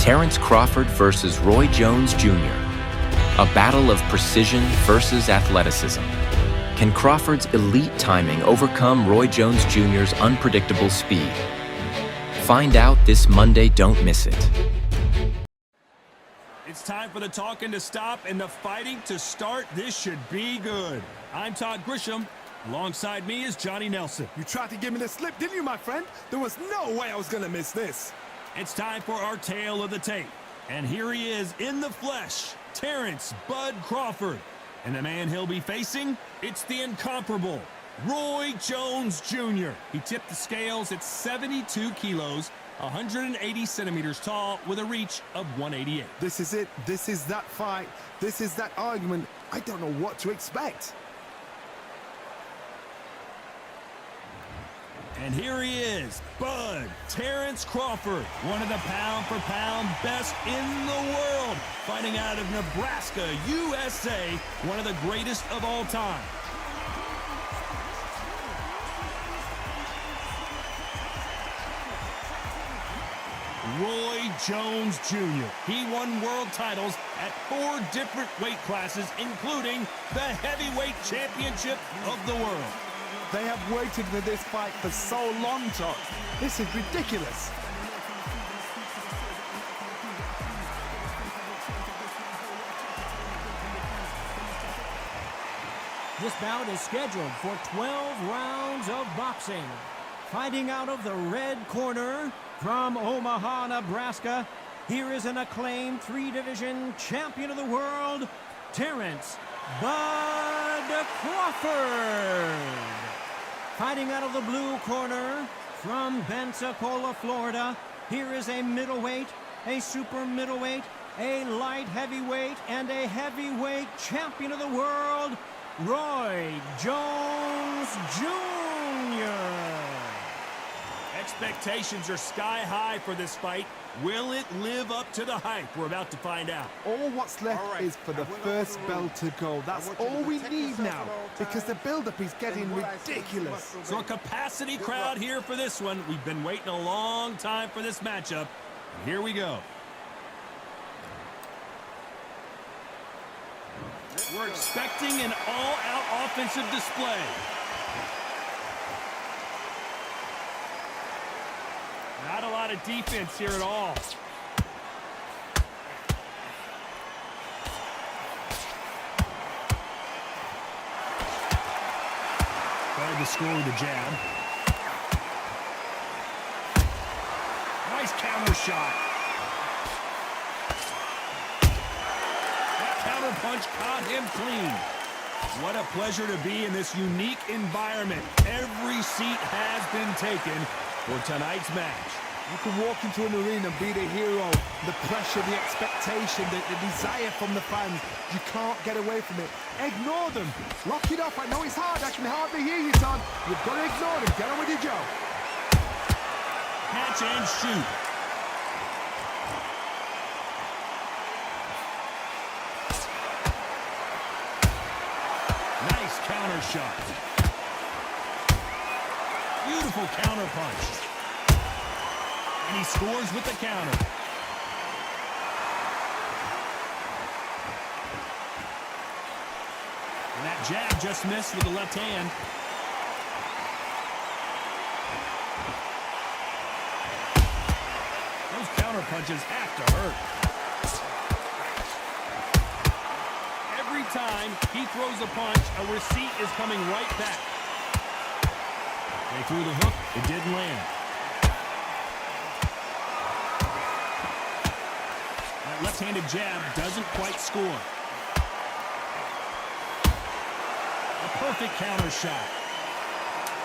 Terence Crawford versus Roy Jones Jr. A battle of precision versus athleticism. Can Crawford's elite timing overcome Roy Jones Jr.'s unpredictable speed? Find out this Monday, don't miss it. It's time for the talking to stop and the fighting to start. This should be good. I'm Todd Grisham. Alongside me is Johnny Nelson. You tried to give me the slip, didn't you, my friend? There was no way I was going to miss this. It's time for our tale of the tape. And here he is in the flesh, Terence "Bud" Crawford. And the man he'll be facing, it's the incomparable Roy Jones Jr. He tipped the scales at 72 kilos, 180 centimeters tall, with a reach of 188. This is it. This is that fight. This is that argument. I don't know what to expect. And here he is, Bud Terence Crawford, one of the pound-for-pound best in the world, fighting out of Nebraska, USA, one of the greatest of all time. Roy Jones Jr. He won world titles at 4 different weight classes, including the heavyweight championship of the world. They have waited for this fight for so long, Todd. This is ridiculous. This bout is scheduled for 12 rounds of boxing. Fighting out of the red corner from Omaha, Nebraska, here is an acclaimed 3-division champion of the world, Terence "Bud" Crawford. Fighting out of the blue corner from Pensacola, Florida, here is a middleweight, a super middleweight, a light heavyweight, and a heavyweight champion of the world, Roy Jones Jr. Expectations are sky high for this fight. Will it live up to the hype? We're about to find out. All what's left is for the first bell to go. That's all we need now, because the build-up is getting ridiculous. So a capacity crowd here for this one. We've been waiting a long time for this matchup. Here we go. We're expecting an all-out offensive display. Not a lot of defense here at all. Tried to score with a jab. Nice counter shot. That counter punch caught him clean. What a pleasure to be in this unique environment. Every seat has been taken for tonight's match. You can walk into an arena and be the hero. The pressure, the expectation, the desire from the fans. You can't get away from it. Ignore them. Lock it off. I know it's hard. I can hardly hear you, son. You've got to ignore them. Get on with your job. Catch and shoot. Nice counter shot. Beautiful counter punch. And he scores with the counter. And that jab just missed with the left hand. Those counter punches have to hurt. Every time he throws a punch, a receipt is coming right back. They threw the hook, it didn't land. That left-handed jab doesn't quite score. A perfect counter shot.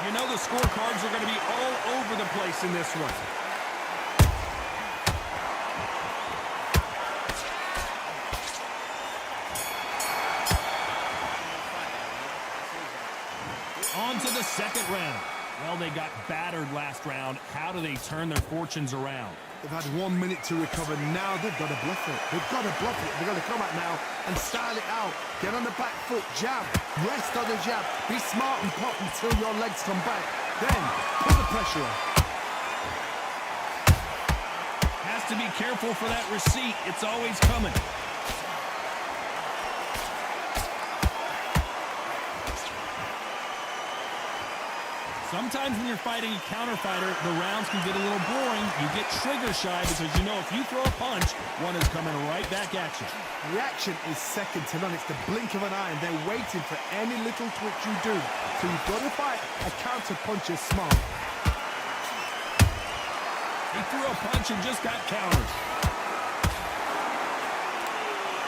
You know the scorecards are going to be all over the place in this one. On to the second round. Well, they got battered last round. How do they turn their fortunes around? They've had 1 minute to recover. Now they've got to bluff it. They've got to bluff it. They've got to come out now and style it out. Get on the back foot, jab, rest on the jab. Be smart and pop until your legs come back. Then put the pressure on. Has to be careful for that receipt. It's always coming. Sometimes when you're fighting a counter fighter, the rounds can get a little boring. You get trigger shy because you know if you throw a punch, one is coming right back at you. Reaction is second to none. It's the blink of an eye, and they're waiting for any little twitch you do. So you've got to fight a counter puncher smart. He threw a punch and just got countered.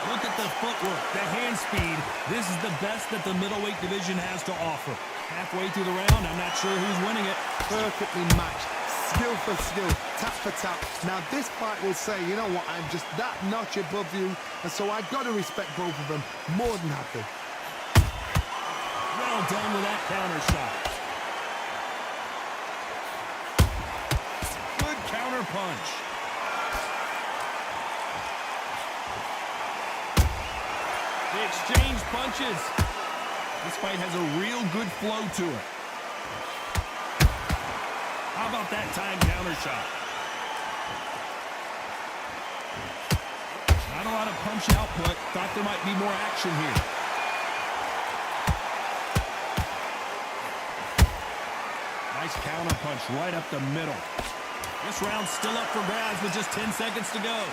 Look at the footwork, the hand speed. This is the best that the middleweight division has to offer. Halfway through the round, I'm not sure who's winning it. Perfectly matched, skill for skill, tap for tap. Now this fight will say, you know what, I'm just that notch above you, and so I've got to respect both of them. More than happy. Well done with that counter shot. Good counter punch. They exchange punches. This fight has a real good flow to it. How about that time counter shot? Not a lot of punch output. Thought there might be more action here. Nice counter punch right up the middle. This round's still up for grabs with just 10 seconds to go.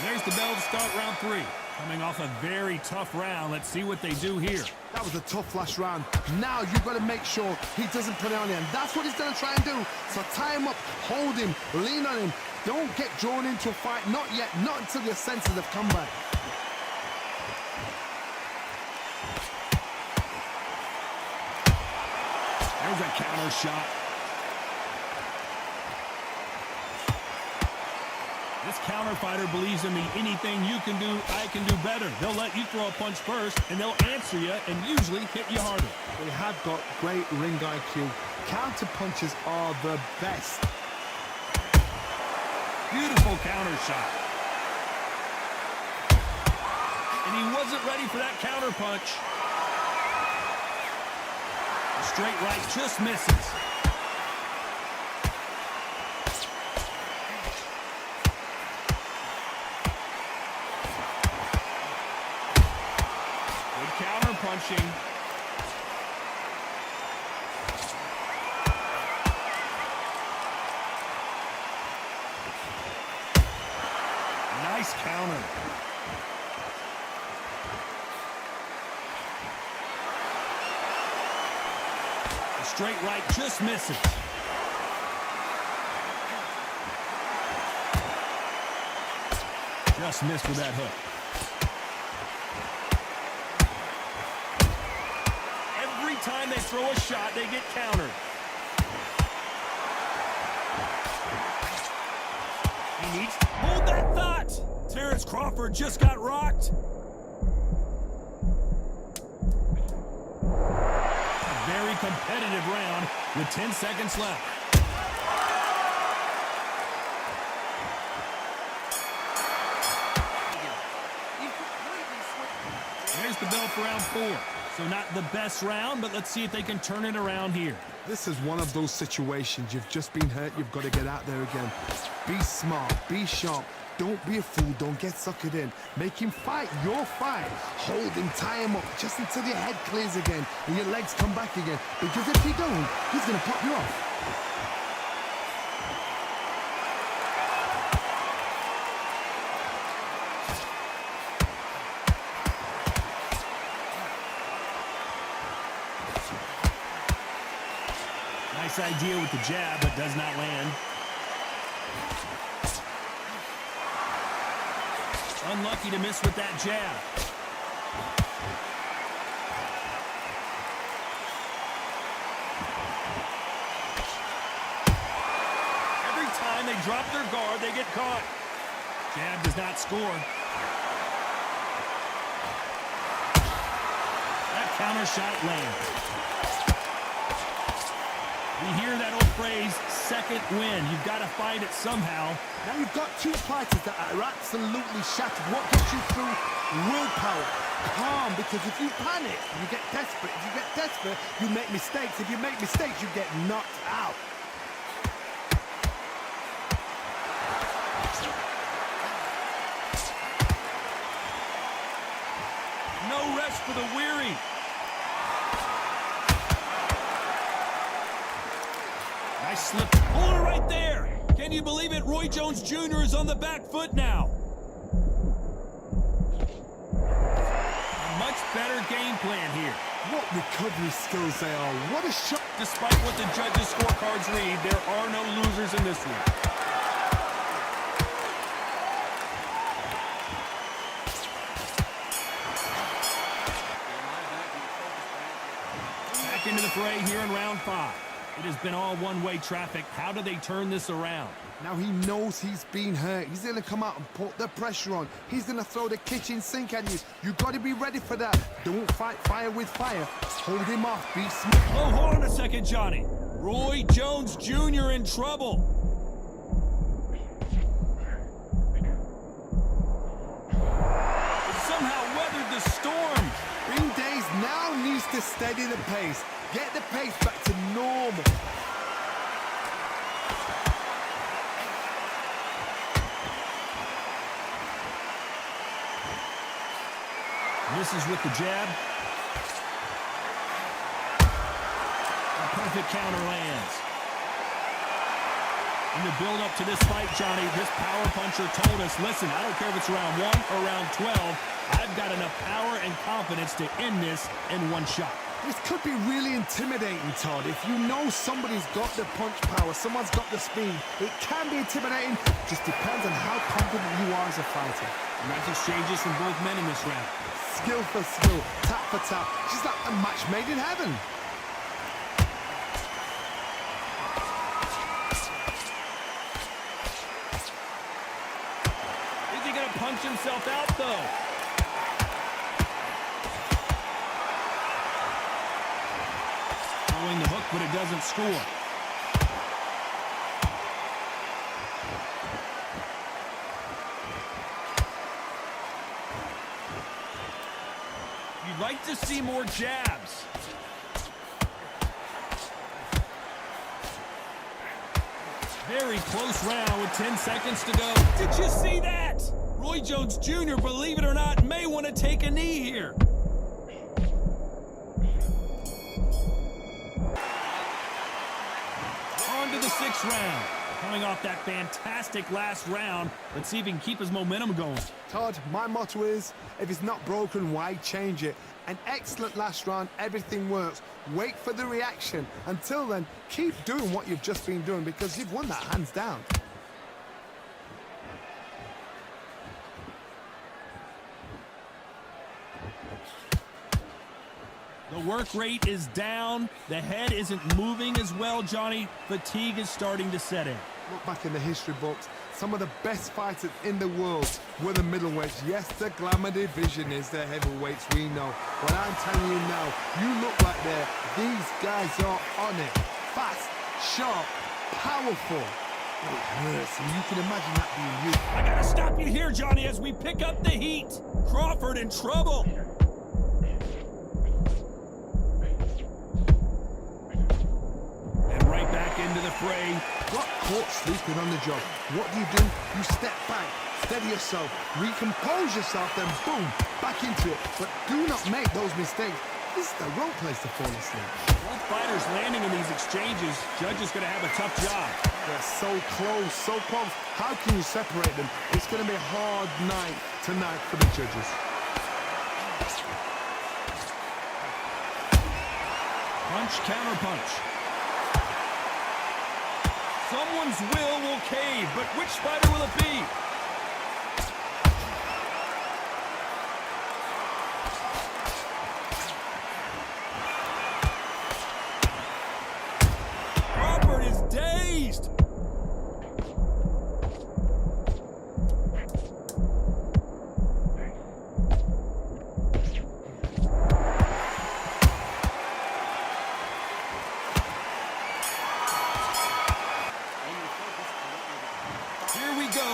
There's the bell to start round 3. Coming off a very tough round. Let's see what they do here. That was a tough last round. Now you've got to make sure he doesn't put it on you, and that's what he's going to try and do. So tie him up, hold him, lean on him. Don't get drawn into a fight. Not yet. Not until your senses have come back. There's a counter shot. This counter fighter believes in me. Anything you can do, I can do better. They'll let you throw a punch first, and they'll answer you and usually hit you harder. They have got great ring IQ. Counter punches are the best. Beautiful counter shot. And he wasn't ready for that counter punch. The straight right just misses. Punching. Nice counter. The straight right just misses. Just missed with that hook. Time they throw a shot, they get countered. He needs to hold that thought. Terence Crawford just got rocked. A very competitive round with 10 seconds left. There's the bell for round 4. So not the best round, but let's see if they can turn it around here. This is one of those situations. You've just been hurt. You've got to get out there again. Be smart. Be sharp. Don't be a fool. Don't get suckered in. Make him fight your fight. Hold him. Tie him up just until your head clears again and your legs come back again. Because if you don't, he's going to pop you off. Nice idea with the jab, but does not land. Unlucky to miss with that jab. Every time they drop their guard, they get caught. Jab does not score. That counter shot lands. We hear that old phrase, second win. You've got to fight it somehow. Now you've got two fighters that are absolutely shattered. What gets you through? Willpower. calm, because if you panic, you get desperate. If you get desperate, you make mistakes. If you make mistakes, you get knocked out. No rest for the weary. Nice slip. Hold it right there. Can you believe it? Roy Jones Jr. is on the back foot now. Much better game plan here. What recovery skills they are. What a shot. Despite what the judges' scorecards read, there are no losers in this one. Back into the fray here in round 5. It has been all one-way traffic. How do they turn this around? Now he knows he's been hurt. He's going to come out and put the pressure on. He's going to throw the kitchen sink at you. You've got to be ready for that. Don't fight fire with fire. Hold him off. Be smart. Oh, hold on a second, Johnny. Roy Jones Jr. in trouble. Somehow weathered the storm. Green Days now needs to steady the pace. Get the pace back to normal. Misses with the jab. A perfect counter lands. In the build-up to this fight, Johnny, this power puncher told us, listen, I don't care if it's round 1 or round 12, I've got enough power and confidence to end this in one shot. This could be really intimidating, Todd. If you know somebody's got the punch power, someone's got the speed, it can be intimidating. Just depends on how confident you are as a fighter. Nice exchanges from both men in this round. Skill for skill, tap for tap. Just like a match made in heaven. Is he going to punch himself out, though? Throwing the hook, but it doesn't score. You'd like to see more jabs. Very close round with 10 seconds to go. Did you see that? Roy Jones Jr., believe it or not, may want to take a knee here. On to the 6th round. Coming off that fantastic last round, let's see if he can keep his momentum going. Todd, my motto is, if it's not broken, why change it? An excellent last round, everything works. Wait for the reaction. Until then, keep doing what you've just been doing, because you've won that hands down. The work rate is down. The head isn't moving as well, Johnny. Fatigue is starting to set in. Look back in the history books. Some of the best fighters in the world were the middleweights. Yes, the glamour division is the heavyweights, we know. But I'm telling you now, you look like these guys are on it. Fast, sharp, powerful. It hurts, and you can imagine that being you. I gotta stop you here, Johnny, as we pick up the heat. Crawford in trouble. Into the fray. Got caught sleeping on the job. What do? You step back, steady yourself, recompose yourself, then boom, back into it. But do not make those mistakes. This is the wrong place to fall asleep. Both fighters landing in these exchanges. Judge is going to have a tough job. They're so close, so close. How can you separate them? It's going to be a hard night tonight for the judges. Punch, counter punch. Someone's will cave, but which fighter will it be? Crawford is dazed.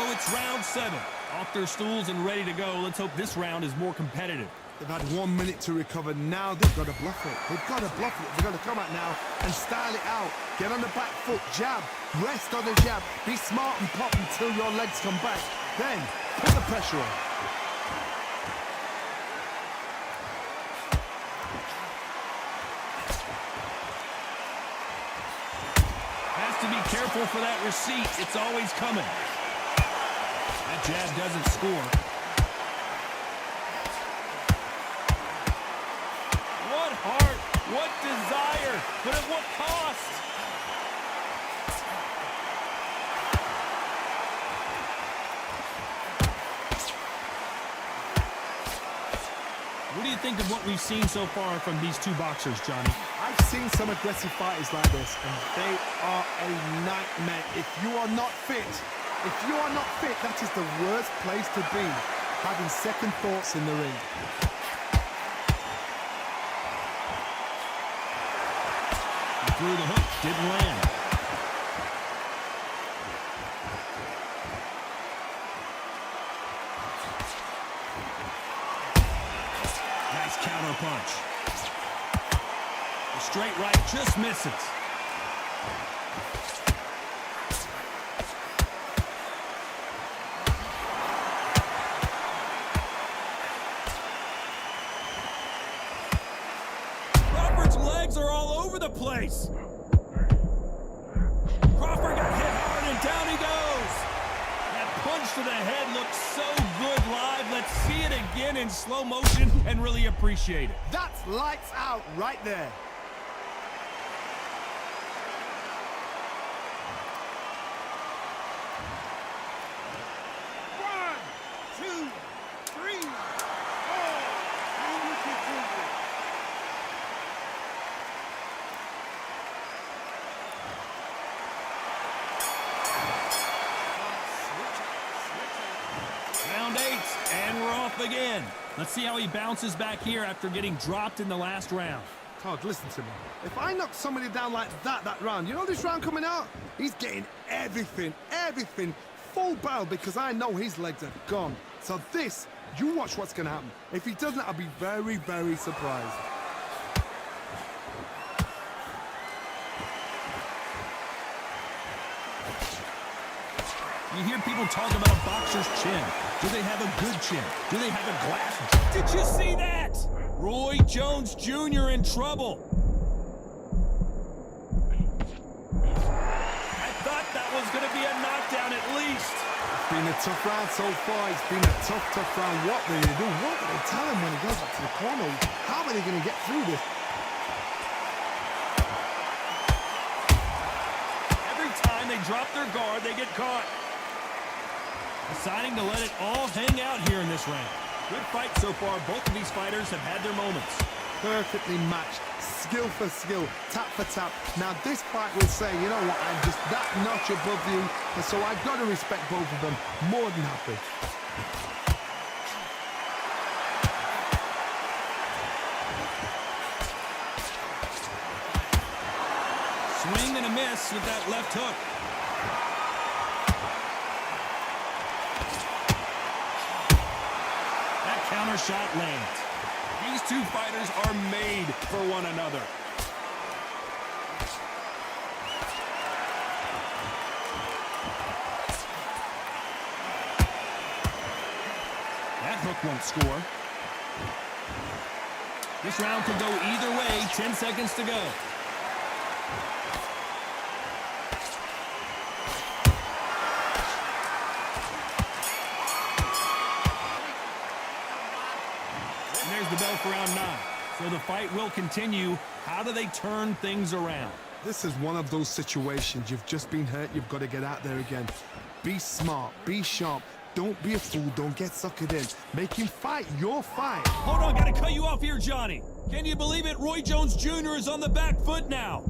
It's round 7. Off their stools and ready to go. Let's hope this round is more competitive. They've had 1 minute to recover. Now they've got to bluff it. They've got to bluff it. They've got to come out now and style it out. Get on the back foot, jab, rest on the jab. Be smart and pop until your legs come back. Then put the pressure on. Has to be careful for that receipt. It's always coming. That jab doesn't score. What heart, what desire, but at what cost? What do you think of what we've seen so far from these two boxers, Johnny? I've seen some aggressive fighters like this, and they are a nightmare. If you are not fit, that is the worst place to be, having second thoughts in the ring. He threw the hook, didn't land. Nice counter punch. The straight right just misses. Crawford's legs are all over the place. Crawford got hit hard and down he goes. That punch to the head looks so good live. Let's see it again in slow motion and really appreciate it. That's lights out right there. Round 8, and we're off again. Let's see how he bounces back here after getting dropped in the last round. Todd, listen to me. If I knock somebody down like that round, you know this round coming out? He's getting everything, full barrel, because I know his legs are gone. So this, you watch what's going to happen. If he doesn't, I'll be very, very surprised. You hear people talk about a boxer's chin. Do they have a good chin? Do they have a glass? Did you see that? Roy Jones Jr. in trouble. I thought that was going to be a knockdown at least. It's been a tough round so far. It's been a tough round. What do they do? What do they tell him when he goes back to the corner? How are they going to get through this? Every time they drop their guard, they get caught. Deciding to let it all hang out here in this round. Good fight so far. Both of these fighters have had their moments. Perfectly matched, skill for skill, tap for tap. Now this fight will say, you know what, I'm just that notch above you, and so I've got to respect both of them. More than happy. Swing and a miss with that left hook. Counter shot lands. These two fighters are made for one another. That hook won't score. This round could go either way. 10 seconds to go. There's the bell for round 9. So the fight will continue. How do they turn things around? This is one of those situations. You've just been hurt. You've got to get out there again. Be smart. Be sharp. Don't be a fool. Don't get suckered in. Make him fight your fight. Hold on. Got to cut you off here, Johnny. Can you believe it? Roy Jones Jr. is on the back foot now.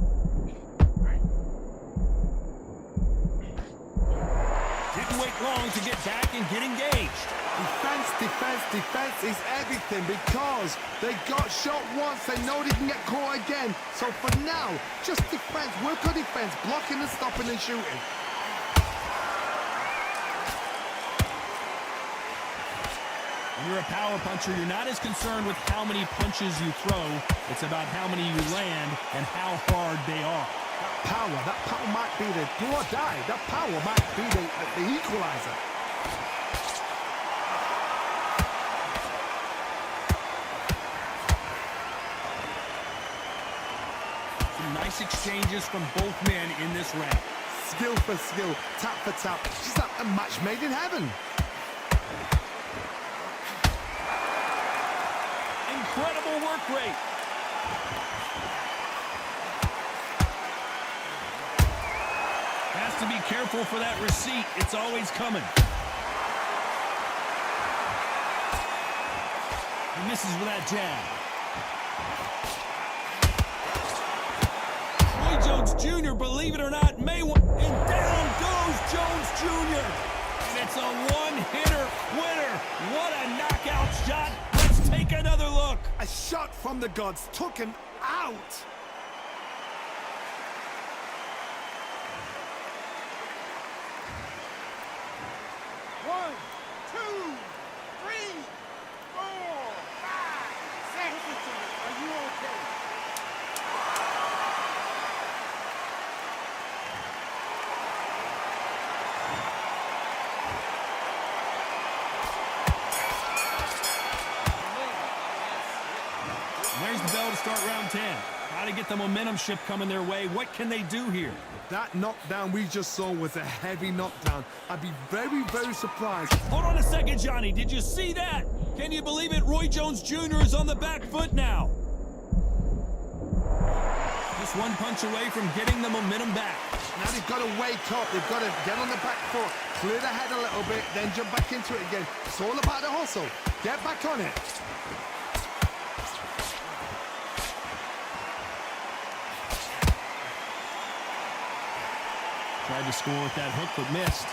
Didn't wait long to get back and get engaged. Defense is everything, because they got shot once. They know they can get caught again. So for now, just defense. Work on defense. Blocking and stopping and shooting. When you're a power puncher, you're not as concerned with how many punches you throw. It's about how many you land and how hard they are. That power might be the do or die. That power might be the equalizer. Some nice exchanges from both men in this round. Skill for skill, tap for tap. Just like a match made in heaven. Incredible work rate. Has to be careful for that receipt. It's always coming. He misses with that jab. Roy Jones Jr., believe it or not, may win. And down goes Jones Jr. And it's a one-hitter winner. What a knockout shot. Let's take another look. A shot from the gods took him out. There's the bell to start round 10. How to get the momentum shift coming their way. What can they do here? That knockdown we just saw was a heavy knockdown. I'd be very, very surprised. Hold on a second, Johnny. Did you see that? Can you believe it? Roy Jones Jr. is on the back foot now. Just one punch away from getting the momentum back. Now they've got to wake up. They've got to get on the back foot, clear the head a little bit, then jump back into it again. It's all about the hustle. Get back on it. Tried to score with that hook, but missed.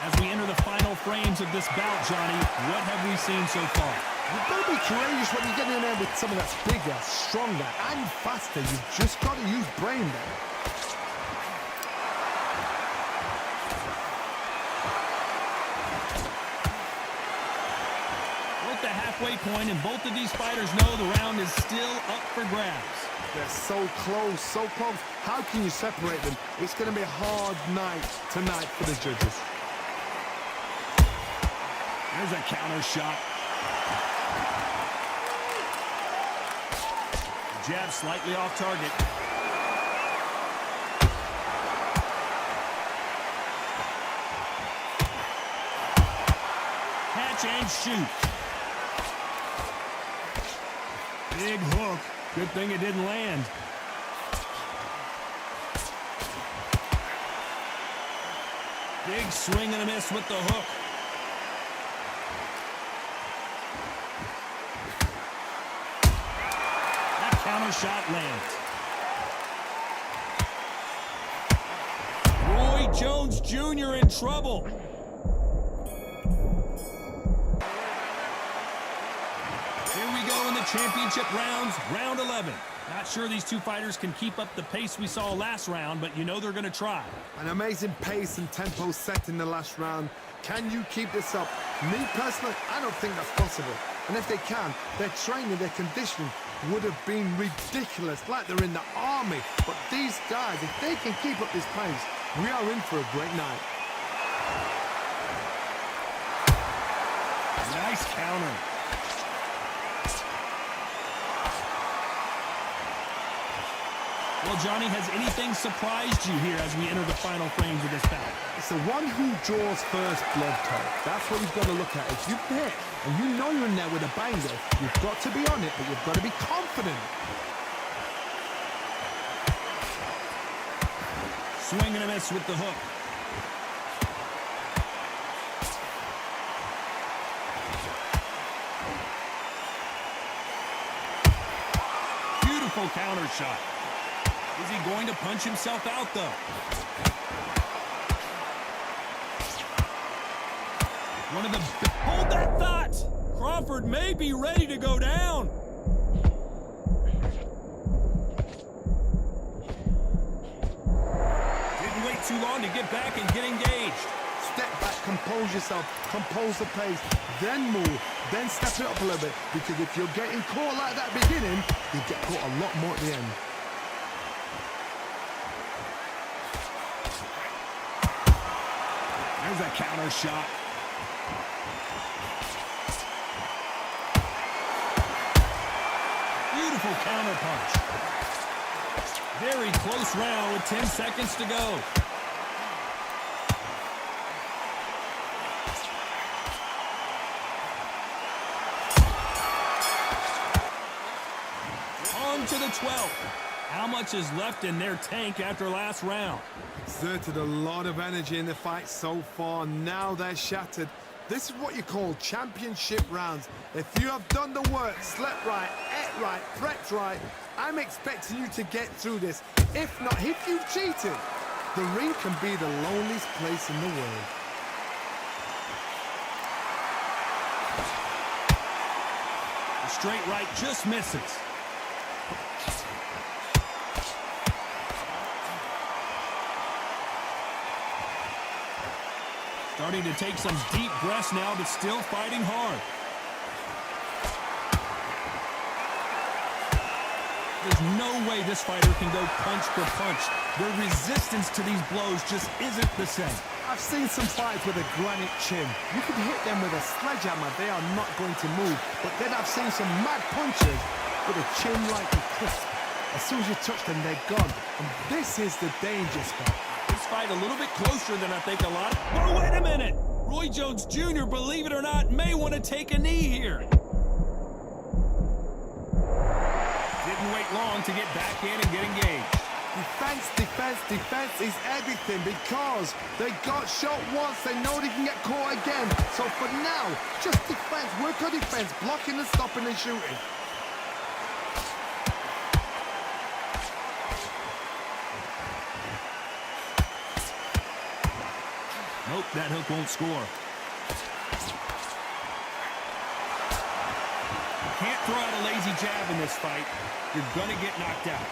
As we enter the final frames of this bout, Johnny, what have we seen so far? You've got to be courageous when you get in there with someone that's bigger, stronger, and faster. You've just got to use brain there. We're at the halfway point, and both of these fighters know the round is still up for grabs. They're so close, so close. How can you separate them? It's going to be a hard night tonight for the judges. There's a counter shot. Jab slightly off target. Catch and shoot. Big hook. Good thing it didn't land. Big swing and a miss with the hook. That counter shot lands. Roy Jones Jr. in trouble. Here we go in the championship rounds, round 11. Not sure these two fighters can keep up the pace we saw last round, but you know they're going to try. An amazing pace and tempo set in the last round. Can you keep this up? Me personally, I don't think that's possible. And if they can, their training, their conditioning would have been ridiculous, like they're in the army. But these guys, if they can keep up this pace, we are in for a great night. Nice counter. Well, Johnny, has anything surprised you here as we enter the final frames of this bout? It's the one who draws first blood, Todd. That's what you've got to look at. If you hit and you know you're in there with a banger, you've got to be on it, but you've got to be confident. Swing and a miss with the hook. Beautiful counter shot. Is he going to punch himself out, though? One of the... Hold that thought! Crawford may be ready to go down. Didn't wait too long to get back and get engaged. Step back, compose yourself, compose the pace, then move, then step it up a little bit. Because if you're getting caught like that beginning, you get caught a lot more at the end. There's a counter shot. Beautiful counter punch. Very close round with 10 seconds to go. On to the 12th. How much is left in their tank after last round? Exerted a lot of energy in the fight so far. Now they're shattered. This is what you call championship rounds. If you have done the work, slept right, ate right, prepped right, I'm expecting you to get through this. If not, if you've cheated, the ring can be the loneliest place in the world. The straight right just misses. Starting to take some deep breaths now, but still fighting hard. There's no way this fighter can go punch for punch. Their resistance to these blows just isn't the same. I've seen some fights with a granite chin. You can hit them with a sledgehammer, they are not going to move. But then I've seen some mad punches with a chin like a crisp. As soon as you touch them, they're gone. And this is the danger spot. This fight a little bit closer than I think a lot. Oh, wait a minute! Roy Jones Jr., believe it or not, may want to take a knee here. Didn't wait long to get back in and get engaged. Defense, defense, defense is everything because they got shot once, they know they can get caught again. So for now, just defense, work on defense, blocking and stopping and shooting. Nope, that hook won't score. You can't throw out a lazy jab in this fight. You're gonna get knocked out.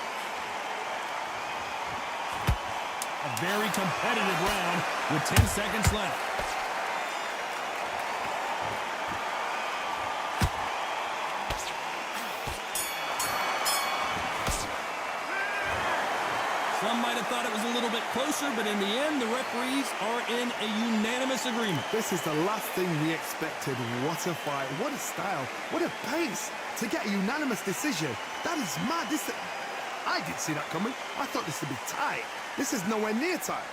A very competitive round with 10 seconds left. Some might have thought it was a little bit closer, but in the end, the referees are in a unanimous agreement. This is the last thing we expected. What a fight, what a style, what a pace to get a unanimous decision. That is mad. I didn't see that coming. I thought this would be tight. This is nowhere near tight.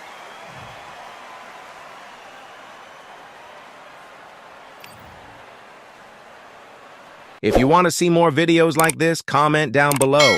If you want to see more videos like this, comment down below.